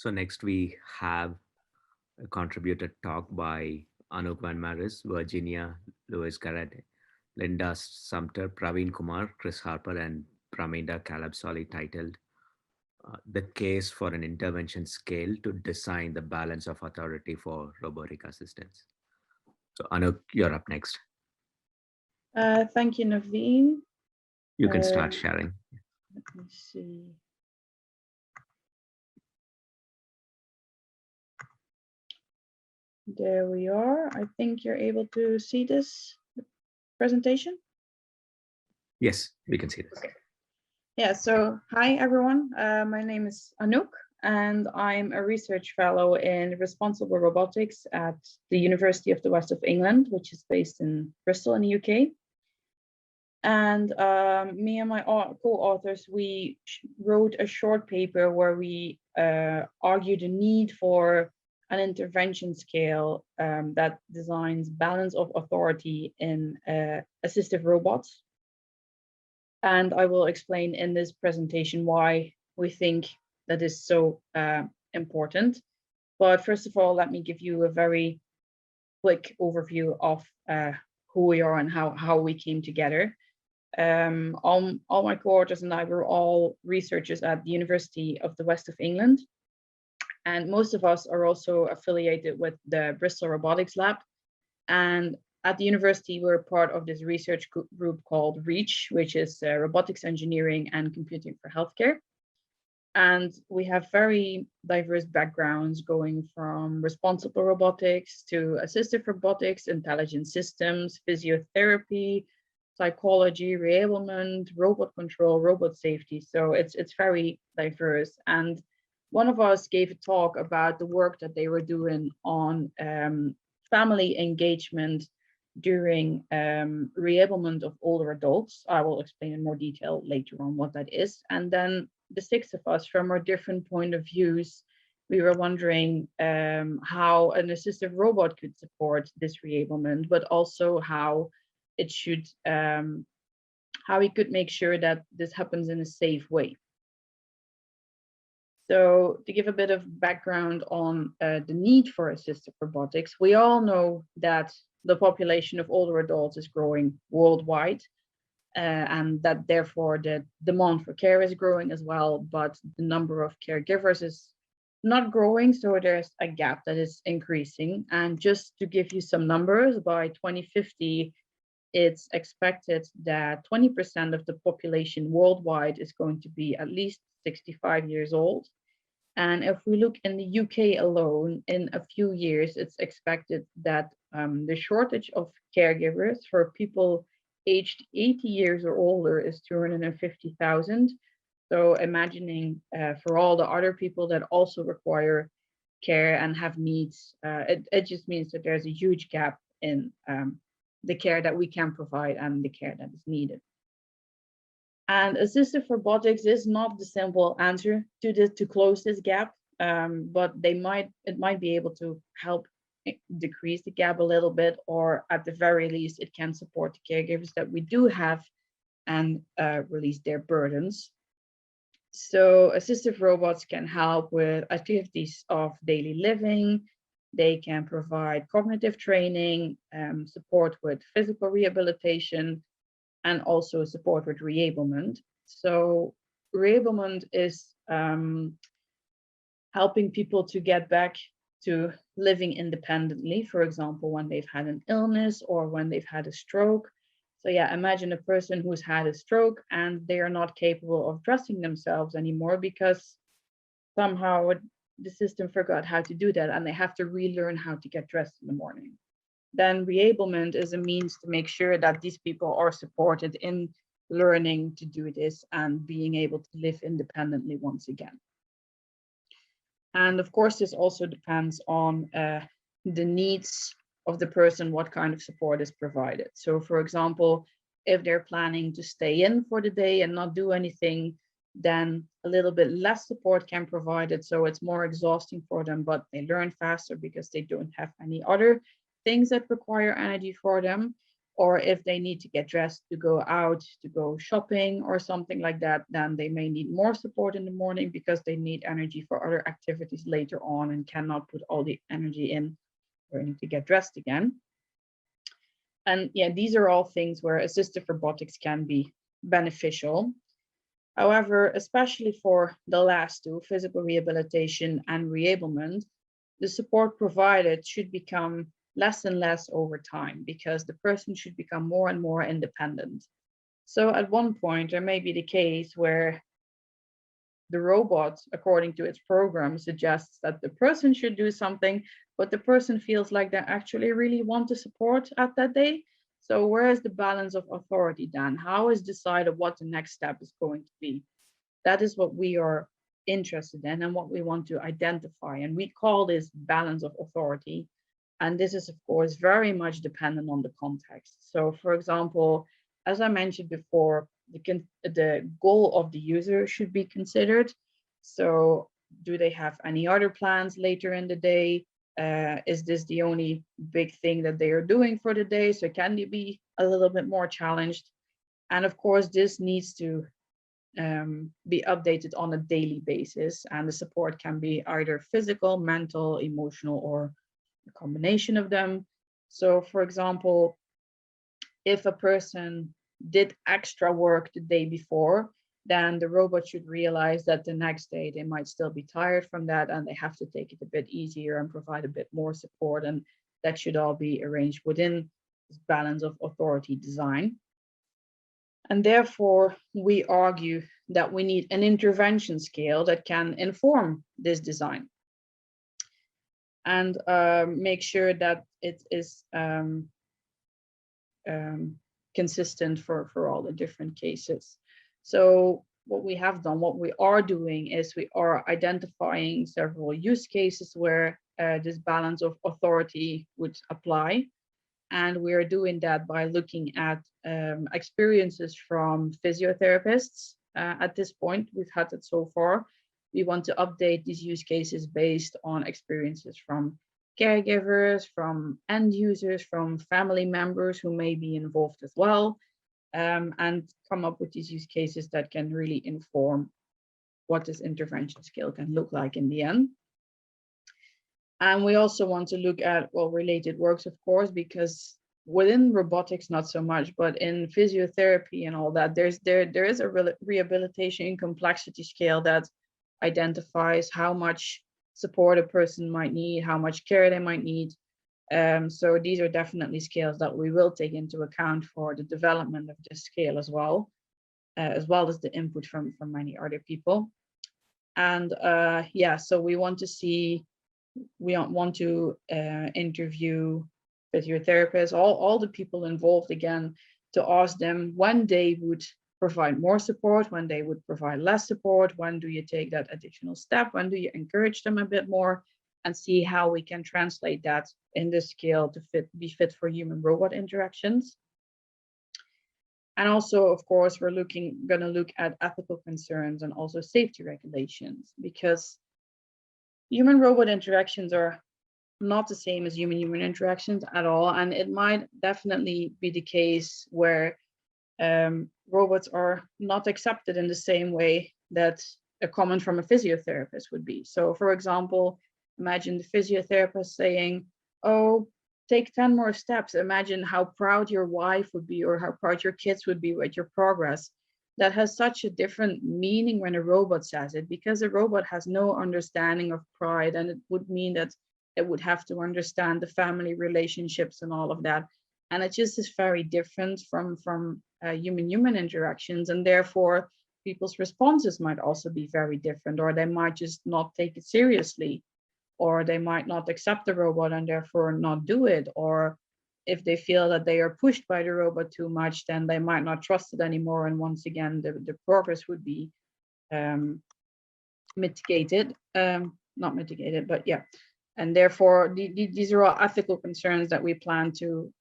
So next we have a contributed talk by Anouk Van Maris, Virginia, Louis Garate, Linda Sumpter, Praveen Kumar, Chris Harper, and Praminda Calabsoli, titled The Case for an Intervention Scale to Design the Balance of Authority for Robotic Assistance. So Anouk, you're up next. Thank you, Naveen. You can Uh, start sharing. Let me see. There we are. I think you're able to see this presentation. Yes, we can see this. Okay. Yeah, so hi everyone. My name is Anouk and I'm a research fellow in responsible robotics at the University of the West of England, which is based in Bristol in the UK. And me and my co-authors, we wrote a short paper where we argue the need for an intervention scale that designs balance of authority in assistive robots. And I will explain in this presentation why we think that is so important. But first of all, let me give you a very quick overview of who we are and how we came together. All my co-authors and I were all researchers at the University of the West of England. And most of us are also affiliated with the Bristol Robotics Lab. And at the university, we're part of this research group called REACH, which is Robotics Engineering and Computing for Healthcare. And we have very diverse backgrounds going from responsible robotics to assistive robotics, intelligent systems, physiotherapy, psychology, reablement, robot control, robot safety. So it's very diverse. And one of us gave a talk about the work that they were doing on family engagement during reablement of older adults. I will explain in more detail later on what that is. And then the six of us, from our different point of views, we were wondering how an assistive robot could support this reablement, but also how it should, how we could make sure that this happens in a safe way. So to give a bit of background on the need for assistive robotics, we all know that the population of older adults is growing worldwide, and that therefore the demand for care is growing as well, but the number of caregivers is not growing, so there's a gap that is increasing. And just to give you some numbers, by 2050, it's expected that 20% of the population worldwide is going to be at least 65 years old. And if we look in the UK alone, in a few years, it's expected that the shortage of caregivers for people aged 80 years or older is 250,000. So imagining for all the other people that also require care and have needs, it just means that there's a huge gap in the care that we can provide and the care that is needed. And assistive robotics is not the simple answer to close this gap, but it might be able to help decrease the gap a little bit, or at the very least, it can support the caregivers that we do have and release their burdens. So assistive robots can help with activities of daily living. They can provide cognitive training, support with physical rehabilitation, and also support with reablement. So reablement is helping people to get back to living independently, for example, when they've had an illness or when they've had a stroke. So yeah, imagine a person who's had a stroke and they are not capable of dressing themselves anymore because somehow the system forgot how to do that and they have to relearn how to get dressed in the morning. Then reablement is a means to make sure that these people are supported in learning to do this and being able to live independently once again. And of course, this also depends on the needs of the person, what kind of support is provided. So for example, if they're planning to stay in for the day and not do anything, then a little bit less support can be provided. So it's more exhausting for them, but they learn faster because they don't have any other things that require energy for them. or if they need to get dressed to go out, to go shopping or something like that, then they may need more support in the morning because they need energy for other activities later on and cannot put all the energy in or need to get dressed again. And yeah, these are all things where assistive robotics can be beneficial. However, especially for the last two, physical rehabilitation and reablement, the support provided should become less and less over time because the person should become more and more independent. So at one point, there may be the case where the robot, according to its program, suggests that the person should do something, but the person feels like they actually really want the support at that day. So where is the balance of authority then? How is decided what the next step is going to be? That is what we are interested in and what we want to identify. And we call this balance of authority. And this is, of course, very much dependent on the context. So, for example, as I mentioned before, the goal of the user should be considered. So, do they have any other plans later in the day? Is this the only big thing that they are doing for the day? So, can they be a little bit more challenged? And of course, this needs to be updated on a daily basis. And the support can be either physical, mental, emotional, or a combination of them. So, for example, if a person did extra work the day before, then the robot should realize that the next day they might still be tired from that and they have to take it a bit easier and provide a bit more support. And that should all be arranged within this balance of authority design. And therefore, we argue that we need an intervention scale that can inform this design and make sure that it is consistent for all the different cases. So what we have done, what we are doing is we are identifying several use cases where this balance of authority would apply. And we are doing that by looking at experiences from physiotherapists. At this point, we've had it so far. We want to update these use cases based on experiences from caregivers, from end users, from family members who may be involved as well, and come up with these use cases that can really inform what this intervention scale can look like in the end. And we also want to look at, well, related works, of course, because within robotics, not so much, but in physiotherapy and all that, there is a rehabilitation complexity scale that identifies how much support a person might need, how much care they might need. So these are definitely scales that we will take into account for the development of this scale as well as the input from many other people. And yeah, so we want to interview physiotherapists, all the people involved again, to ask them when they would provide more support, when they would provide less support, when do you take that additional step, when do you encourage them a bit more, and see how we can translate that in this scale to be fit for human robot interactions. And also, of course, we're going to look at ethical concerns and also safety regulations, because human robot interactions are not the same as human human interactions at all. And it might definitely be the case where robots are not accepted in the same way that a comment from a physiotherapist would be. So, for example, imagine the physiotherapist saying, "Oh, take 10 more steps. Imagine how proud your wife would be or how proud your kids would be with your progress." That has such a different meaning when a robot says it, because a robot has no understanding of pride, and it would mean that it would have to understand the family relationships and all of that. And it just is very different from human interactions, and therefore people's responses might also be very different, or they might just not take it seriously, or they might not accept the robot and therefore not do it, or if they feel that they are pushed by the robot too much, then they might not trust it anymore, and once again the progress would be mitigated, not mitigated, but yeah. And therefore these are all ethical concerns that we plan to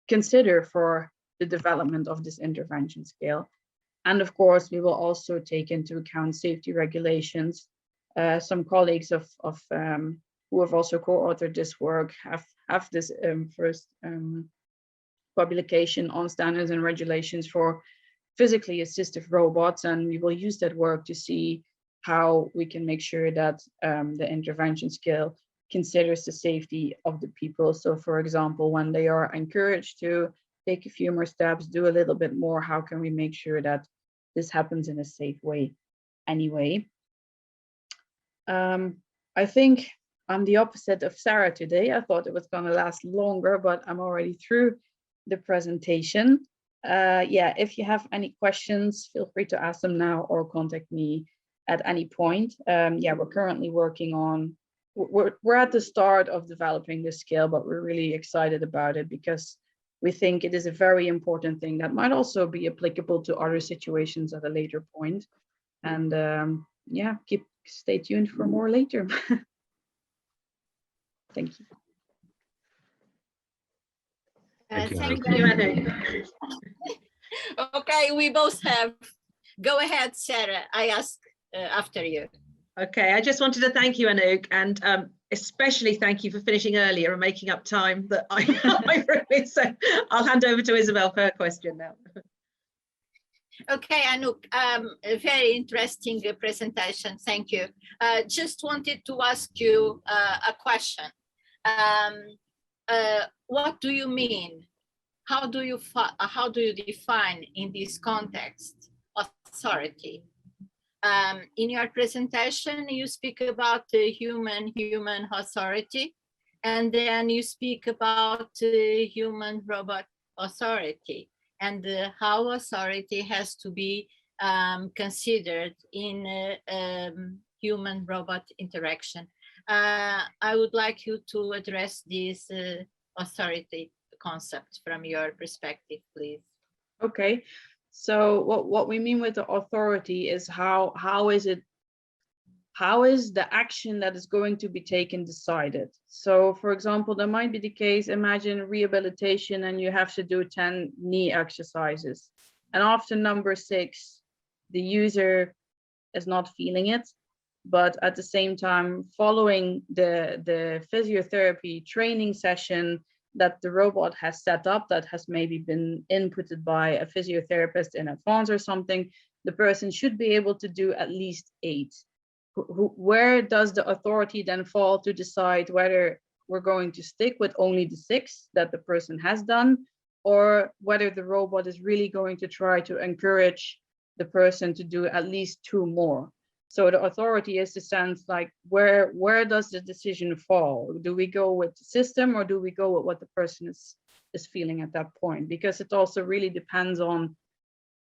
consider for the development of this intervention scale. And of course, we will also take into account safety regulations. Some colleagues of who have also co-authored this work have this first publication on standards and regulations for physically assistive robots, and we will use that work to see how we can make sure that the intervention scale considers the safety of the people. So for example, when they are encouraged to take a few more steps, do a little bit more, how can we make sure that this happens in a safe way anyway? I think I'm the opposite of Sarah today. I thought it was going to last longer, but I'm already through the presentation. Yeah, if you have any questions, feel free to ask them now or contact me at any point. Yeah, we're currently working on, we're at the start of developing this skill, but we're really excited about it because we think it is a very important thing that might also be applicable to other situations at a later point. And yeah, stay tuned for more later. Thank you. Thank you, Thank Anouk. you, Anouk. Okay, we both have. Go ahead, Sarah. I ask after you. Okay, I just wanted to thank you, Anouk, and especially thank you for finishing earlier and making up time that I really, so I'll hand over to Isabel for her question now. Okay, Anouk, a very interesting presentation. Thank you. Just wanted to ask you a question. What do you mean? How do you define in this context authority? In your presentation, you speak about the human authority, and then you speak about human robot authority, and how authority has to be considered in human robot interaction. I would like you to address this authority concept from your perspective, please. Okay, so what we mean with the authority is how is the action that is going to be taken decided. So for example, there might be the case, imagine rehabilitation and you have to do 10 knee exercises, and after number 6 the user is not feeling it, but at the same time following the physiotherapy training session that the robot has set up, that has maybe been inputted by a physiotherapist in advance or something, the person should be able to do at least 8. Where does the authority then fall to decide whether we're going to stick with only the 6 that the person has done, or whether the robot is really going to try to encourage the person to do at least 2 more? So the authority is the sense like where does the decision fall? Do we go with the system or do we go with what the person is feeling at that point? Because it also really depends on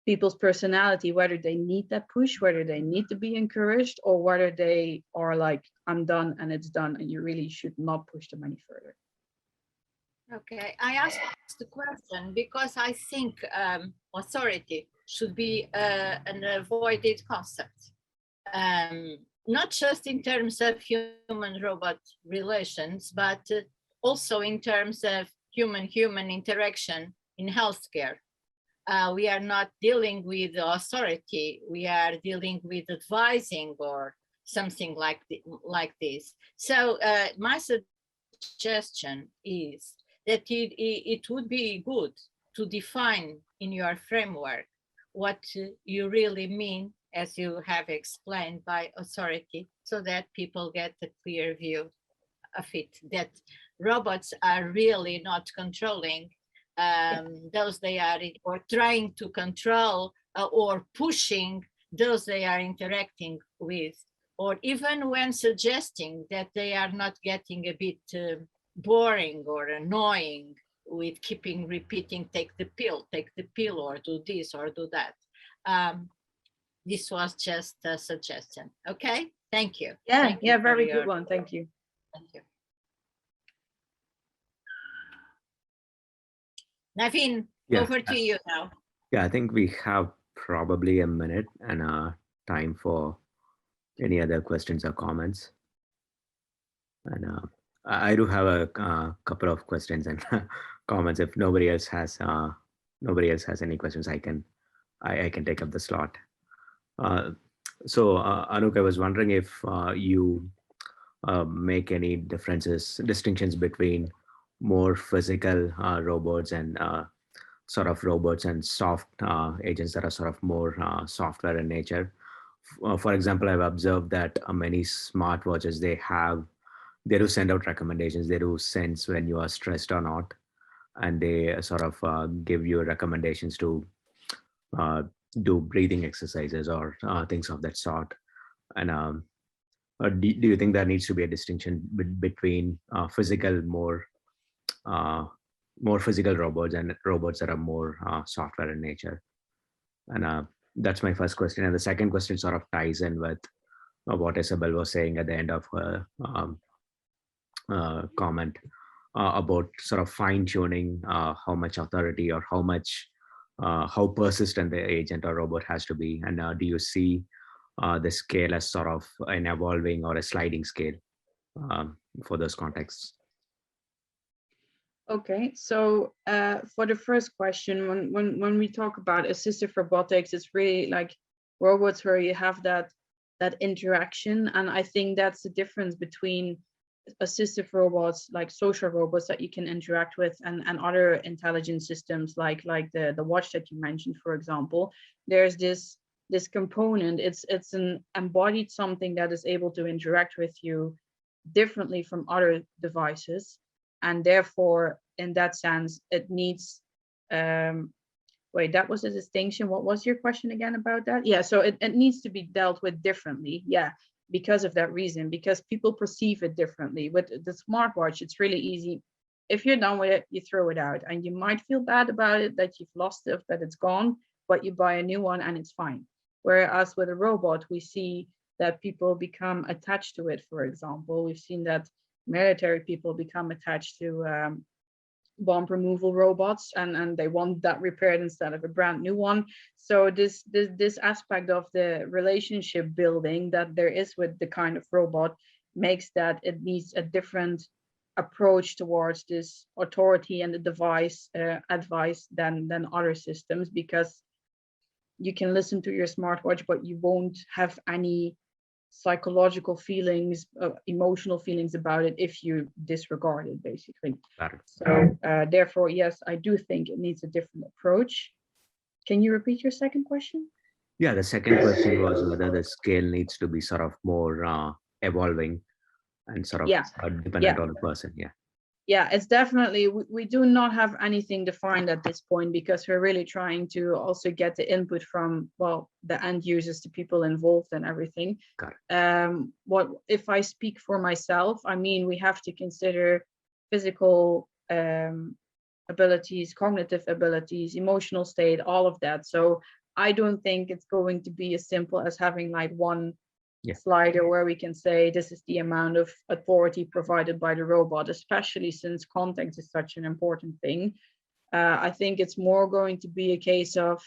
people's personality, whether they need that push, whether they need to be encouraged, or whether they are like, I'm done and it's done and you really should not push them any further. Okay, I asked the question because I think authority should be an avoided concept. Not just in terms of human-robot relations, but also in terms of human-human interaction in healthcare. We are not dealing with authority, we are dealing with advising or something like this. So my suggestion is that it would be good to define in your framework what you really mean, as you have explained, by authority, so that people get a clear view of it, that robots are really not controlling those they are, or trying to control or pushing those they are interacting with, or even when suggesting that they are not getting a bit boring or annoying with keeping repeating, take the pill, or do this or do that. This was just a suggestion. Okay, thank you. Yeah, Thank you very good one. Thank you. Thank you. Naveen, over to you now. Yeah, I think we have probably a minute and time for any other questions or comments. And I do have a couple of questions and comments. If nobody else has any questions, I can take up the slot. So Anouk, I was wondering if you make any distinctions between more physical robots and sort of robots and soft agents that are sort of more software in nature. For example, I've observed that many smartwatches, they do send out recommendations. They do sense when you are stressed or not, and they sort of give you recommendations to uh, do breathing exercises or things of that sort. And do you think there needs to be a distinction between physical, uh, more physical robots and robots that are more software in nature? And that's my first question. And the second question sort of ties in with what Isabel was saying at the end of her comment about sort of fine tuning how much authority or how persistent the agent or robot has to be. And do you see the scale as sort of an evolving or a sliding scale for those contexts? Okay, so for the first question, when we talk about assistive robotics, it's really like robots where you have that interaction, and I think that's the difference between assistive robots, like social robots that you can interact with, and other intelligent systems like the watch that you mentioned, for example. There's this component. It's an embodied something that is able to interact with you differently from other devices, and therefore in that sense it needs wait, that was a distinction. What was your question again about that? Yeah, so it needs to be dealt with differently, yeah, because of that reason, because people perceive it differently. With the smartwatch, it's really easy. If you're done with it, you throw it out, and you might feel bad about it, that you've lost it, that it's gone, but you buy a new one and it's fine. Whereas with a robot, we see that people become attached to it. For example, we've seen that military people become attached to bomb removal robots, and they want that repaired instead of a brand new one. So this aspect of the relationship building that there is with the kind of robot makes that it needs a different approach towards this authority and the device advice than other systems, because you can listen to your smartwatch, but you won't have any psychological feelings, emotional feelings about it if you disregard it, basically. So therefore, yes, I do think it needs a different approach. Can you repeat your second question? Yeah, the second question was whether the scale needs to be sort of more evolving and sort of dependent on the person. Yeah, it's definitely, we do not have anything defined at this point, because we're really trying to also get the input from, well, the end users, the people involved and everything. What if I speak for myself? I mean, we have to consider physical abilities, cognitive abilities, emotional state, all of that. So I don't think it's going to be as simple as having like one slider where we can say this is the amount of authority provided by the robot, especially since context is such an important thing. I think it's more going to be a case of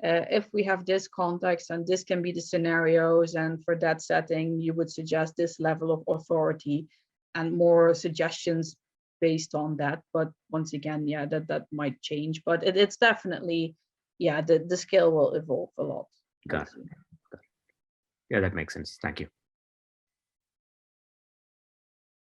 if we have this context and this can be the scenarios, and for that setting you would suggest this level of authority, and more suggestions based on that. But once again, yeah, that might change, but it's definitely, yeah, the scale will evolve a lot. Got it. Yeah, that makes sense. Thank you.